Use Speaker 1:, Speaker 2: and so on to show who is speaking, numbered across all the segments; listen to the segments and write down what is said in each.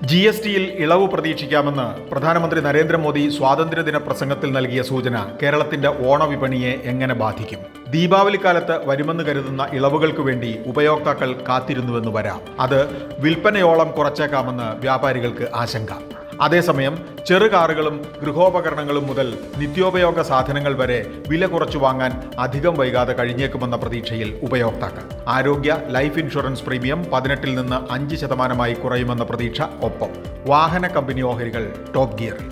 Speaker 1: GSTയിൽ ഇളവ് പ്രതീക്ഷിക്കാമെന്ന് പ്രധാനമന്ത്രി നരേന്ദ്രമോദി സ്വാതന്ത്ര്യദിന പ്രസംഗത്തിൽ നൽകിയ സൂചന കേരളത്തിന്റെ ഓണവിപണിയെ എങ്ങനെ ബാധിക്കും? ദീപാവലിക്കാലത്ത് വരുമെന്ന് കരുതുന്ന ഇളവുകൾക്ക് വേണ്ടി ഉപയോക്താക്കൾ കാത്തിരുന്നുവെന്ന് വരാം. അത് വിൽപ്പനയോളം കുറച്ചേക്കാമെന്ന് വ്യാപാരികൾക്ക് ആശങ്ക. അതേസമയം ചെറു കാറുകളും ഗൃഹോപകരണങ്ങളും മുതൽ നിത്യോപയോഗ സാധനങ്ങൾ വരെ വില കുറച്ചു വാങ്ങാൻ അധികം വൈകാതെ കഴിഞ്ഞേക്കുമെന്ന പ്രതീക്ഷയിൽ ഉപയോക്താക്കൾ. ആരോഗ്യ ലൈഫ് ഇൻഷുറൻസ് പ്രീമിയം 18-ൽ നിന്ന് 5% കുറയുമെന്ന പ്രതീക്ഷ. ഒപ്പം വാഹന കമ്പനി ഓഹരികൾ ടോപ്പ് ഗിയറിൽ.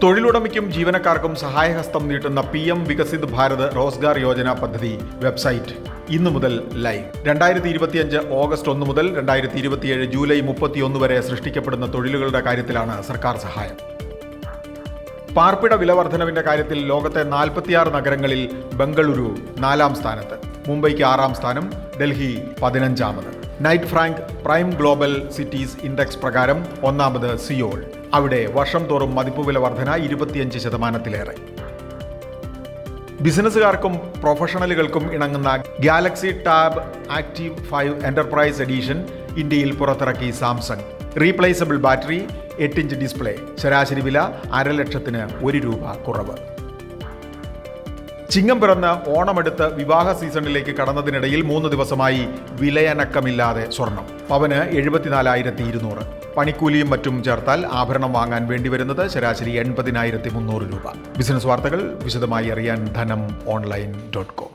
Speaker 1: തൊഴിലുടമയ്ക്കും ജീവനക്കാർക്കും സഹായഹസ്തം നീട്ടുന്ന PM വികസിത് ഭാരത് റോസ്ഗാർ യോജന പദ്ധതി വെബ്സൈറ്റ് ഇന്നു മുതൽ ലൈവ്. 2025 ഓഗസ്റ്റ് 1 മുതൽ 2027 ജൂലൈ 31 വരെ സൃഷ്ടിക്കപ്പെടുന്ന തൊഴിലുകളുടെ കാര്യത്തിലാണ് സർക്കാർ സഹായം. പാർപ്പിട വില വർധനവിന്റെ കാര്യത്തിൽ ലോകത്തെ 46 നഗരങ്ങളിൽ ബംഗളൂരു 4-ാം സ്ഥാനത്ത്, മുംബൈക്ക് 6-ാം സ്ഥാനം, ഡൽഹി 15-ാമത്. Knight Frank Prime Global Cities Index പ്രകാരം 1-ാമത് സിയോൾ. അവിടെ വർഷം തോറും മതിപ്പുവില വർധന 25%-ലേറെ. ബിസിനസ്സുകാർക്കും പ്രൊഫഷണലുകൾക്കും ഇണങ്ങുന്ന Galaxy Tab Active 5 Enterprise Edition ഇന്ത്യയിൽ പുറത്തിറക്കി Samsung. Replaceable battery, eight inch display. ശരാശരി വില $1,00,000-ന് ₹1 കുറവ്. ചിങ്ങം പിറന്ന് ഓണമെടുത്ത് വിവാഹ സീസണിലേക്ക് കടന്നതിനിടയിൽ 3 ദിവസമായി വിലയനക്കമില്ലാതെ സ്വർണം. പവന് 74,200. പണിക്കൂലിയും മറ്റും ചേർത്താൽ ആഭരണം വാങ്ങാൻ വേണ്ടിവരുന്നത് ശരാശരി 80,300 രൂപ. ബിസിനസ് വാർത്തകൾ വിശദമായി അറിയാൻ ധനം online.com.